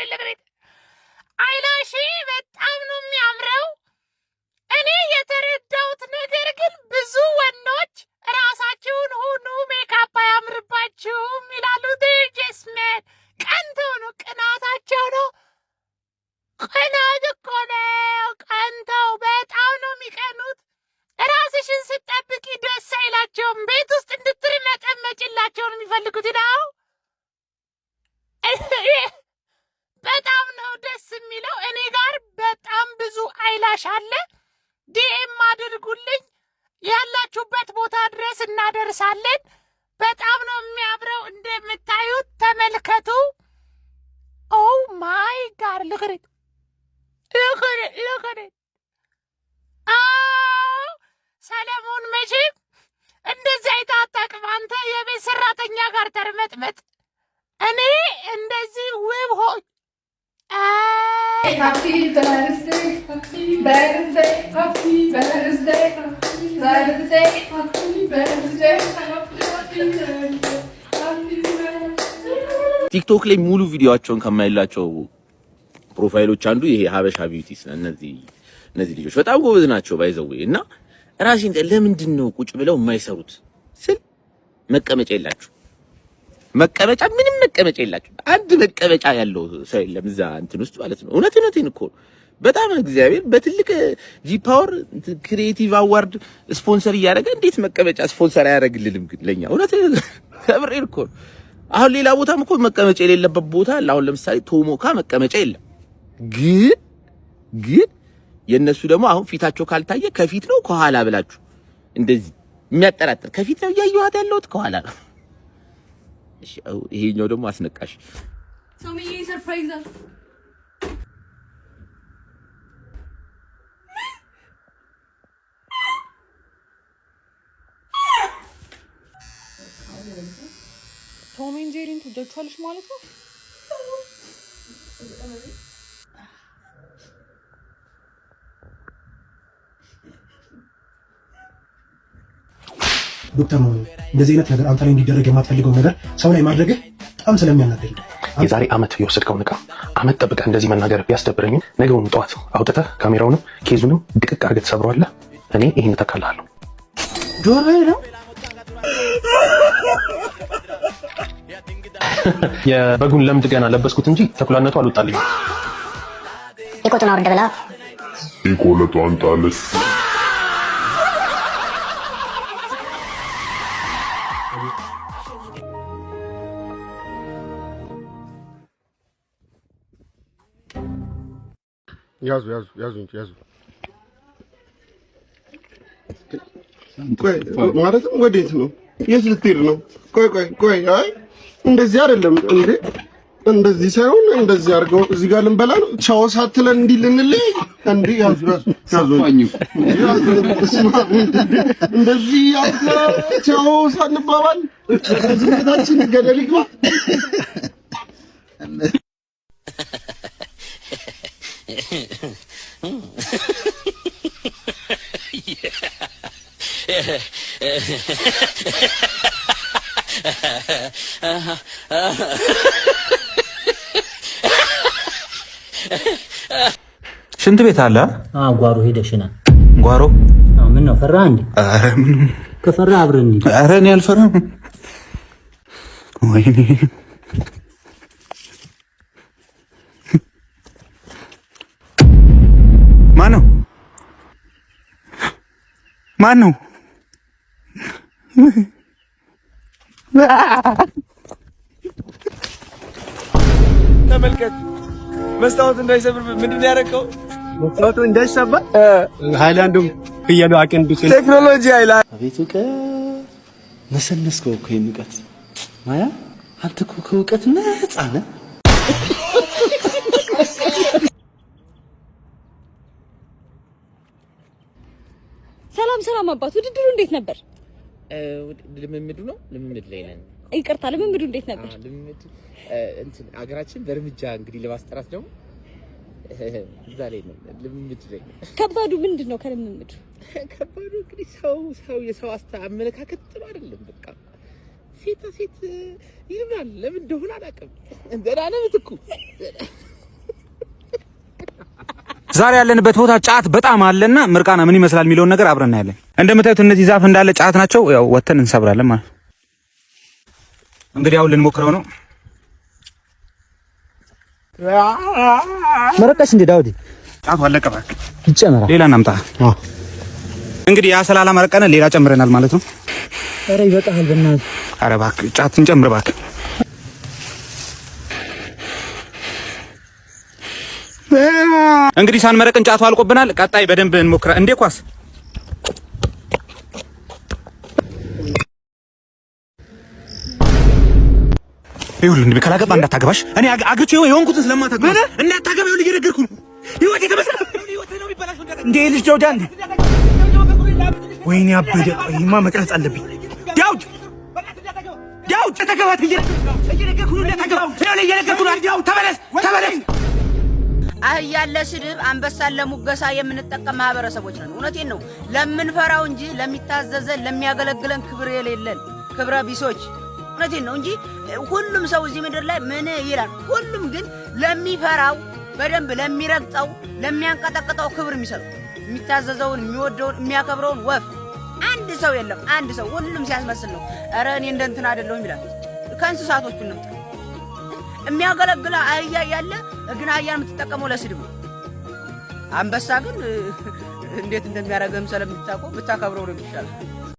ለገሬት አይላሽ በጣም ነው የሚያምረው። እኔ የተረዳሁት ነገር ግን ብዙ ወንዶች ራሳቸውን ሁሉ ሜካፕ አያምርባችሁም ይላሉ። ጀስሜን ቀንተው ነው፣ ቅናታቸው ነው። ቅናት እኮ ነው፣ ቀንተው በጣም ነው የሚቀኑት። ራስሽን ስትጠብቂ ደስ አይላቸውም። ቤት ውስጥ እንድትርመጠመጭላቸው ነው የሚፈልጉት ነው። በጣም ነው ደስ የሚለው። እኔ ጋር በጣም ብዙ አይላሽ አለ። ዲኤም አድርጉልኝ፣ ያላችሁበት ቦታ ድረስ እናደርሳለን። በጣም ነው የሚያምረው። እንደምታዩት ተመልከቱ። ኦ ማይ ጋድ look at it ሰለሞን መቼም እንደዚህ አይታጣቅም። አንተ የቤት ሰራተኛ ጋር ተርመጥመጥ፣ እኔ እንደዚህ ውብ ሆይ Happy birthday, happy birthday, happy birthday, happy birthday, happy birthday, happy birthday. ቲክቶክ ላይ ሙሉ ቪዲዮአቸውን ከማይላቸው ፕሮፋይሎች አንዱ ይሄ ሀበሻ ቢዩቲስ ነው። እነዚህ ልጆች በጣም ጎበዝ ናቸው ባይዘው እና ራሴን ለምንድን ነው ቁጭ ብለው የማይሰሩት ስል መቀመጫ የላችሁ መቀመጫ ምንም መቀመጫ የላችሁ። አንድ መቀመጫ ያለው ሰው የለም እዛ እንትን ውስጥ ማለት ነው። እውነቴን እኮ በጣም እግዚአብሔር በትልቅ ጂ ፓወር ክሪኤቲቭ አዋርድ ስፖንሰር እያደረገ እንዴት መቀመጫ ስፖንሰር አያደርግልንም ግን ለኛ? እውነቴን ከብሬን እኮ አሁን ሌላ ቦታም እኮ መቀመጫ የሌለበት ቦታ አለ። አሁን ለምሳሌ ቶሞካ መቀመጫ የለም። ግን የነሱ ደግሞ አሁን ፊታቸው ካልታየ ከፊት ነው ከኋላ ብላችሁ እንደዚህ የሚያጠራጥር ከፊት ነው እያየኋት ያለሁት ከኋላ ነው። እሺ ይሄኛው ደግሞ አስነቃሽ ሶሚዬ ሰርፕራይዝ አለ። ቶም ኤንድ ጄሪን ትወዳችኋለሽ ማለት ነው? ዶክተር ነው እንደዚህ አይነት ነገር አንተ ላይ እንዲደረግ የማትፈልገው ነገር ሰው ላይ ማድረግ በጣም ስለሚያናደድ የዛሬ አመት የወሰድከውን ዕቃ አመት ጠብቀህ እንደዚህ መናገር ቢያስደብረኝም ነገውን ጠዋት አውጥተህ ካሜራውንም ኬዙንም ድቅቅ አድርገህ ተሰብረዋለህ። እኔ ይሄን ተካላለሁ። ጆሮዬ ነው የበጉን ለምድ ገና ለበስኩት እንጂ ተኩላነቱ አልወጣልኝም። ኢኮቱን አውርድ ብላ ኢኮለቱ አንጣለች። ያዙ ቆይ ማለትም ወዴት ነው? የት ልትሄድ ነው? ቆይ አይ እንደዚህ አይደለም እንዴ! እንደዚህ ሳይሆን እንደዚህ አድርገው እዚህ ጋር ልንበላ ነው። ቻው ሳትለን እንዲህ ልንለይ እንዴ? ያዙ እንደዚህ ቻው ሳንባባል ዝምታችን ገደል ይግባ። ሽንት ቤት አለ? ጓሮ ሄደሽና ጓሮ? ምን ነው ፈራ እንዴ? አረ ምን ከፈራ አብረን እንዴ? አረ እኔ አልፈራም። ወይኔ ማን ነው? ተመልከት፣ መስታወት እንዳይሰብር ምንድን ያደረገው? መስታወቱ እንዳይሰበር ሃይላንዱም ፍየሉ አቅንዱት ቴክኖሎጂ ሃይላንድ። አቤት እውቀት ነሰነስከው እኮ የእውቀት ማያ። አንተ እኮ ከእውቀት ነፃ ነህ። ሰላም አባት፣ ውድድሩ እንዴት ነበር? ልምምዱ ነው። ልምምድ ላይ ነን። ይቅርታ፣ ልምምዱ እንዴት ነበር? ልምምድ እንትን አገራችን በእርምጃ እንግዲህ ለማስጠራት ደግሞ እዛ ላይ ነው። ልምምድ ላይ ነው። ከባዱ ምንድነው? ከልምምዱ ከባዱ እንግዲህ ሰው የሰው አመለካከት ጥሩ አይደለም። በቃ ፊት ይልናል። ለምን እንደሆነ አላውቅም። እንደና ነው ምትኩ። ዛሬ ያለንበት ቦታ ጫት በጣም አለና ምርቃና ምን ይመስላል የሚለውን ነገር አብረን እናያለን። እንደምታዩት እነዚህ ዛፍ እንዳለ ጫት ናቸው። ያው ወተን እንሰብራለን ማለት ነው። እንግዲህ አሁን ልንሞክረው ነው። መረቀሽ እንደ ዳውዲ ጫቱ አለቀ። እባክህ ይጨመራል። ሌላ እናምጣ። እንግዲህ ያ ሰላላ መረቀነ ሌላ ጨምረናል ማለት ነው። ኧረ ይበቃል በእናትህ። ኧረ እባክህ ጫት እንጨምር እባክህ። እንግዲህ ሳንመረቅን ጫቱ አልቆብናል። ቀጣይ በደንብ እንሞክራ እንዴ ኳስ ይሁን እንዴ ካላገባ እንዳታገባሽ። እኔ አግቼው የሆንኩትን ስለማታገባ እንዳታገባው ልጅ ነገርኩ ነው። ህይወቴ ተበሰለ ህይወቴ ነው የሚበላሽው እንዴ ልጅ ዳውድ አንዴ ወይኔ አበደ። ይማ መቅረጽ አለብኝ። ዳውድ ተገባት እየነገርኩ ነው። እንዳታገባው ነው እየነገርኩ ነው። ዳውድ ተመለስ። አህያን ለስድብ አንበሳን ለሙገሳ የምንጠቀም ማህበረሰቦች ነን። እውነቴን ነው። ለምንፈራው እንጂ ለሚታዘዘን ለሚያገለግለን ክብር የሌለን ክብረ ቢሶች። እውነቴን ነው እንጂ ሁሉም ሰው እዚህ ምድር ላይ ምን ይላል? ሁሉም ግን ለሚፈራው በደንብ ለሚረግጠው ለሚያንቀጠቅጠው ክብር የሚሰጠው የሚታዘዘውን የሚወደውን የሚያከብረውን ወፍ አንድ ሰው የለም። አንድ ሰው ሁሉም ሲያስመስል ነው። ኧረ እኔ እንደ እንትን አይደለሁም ይላል። ከእንስሳቶቹ ነው የሚያገለግል አህያ ያለ ግን አህያን የምትጠቀመው ለስድብ ነው። አንበሳ ግን እንዴት እንደሚያደርግም ስለምታውቀው ብታከብረው ነው የሚሻለው።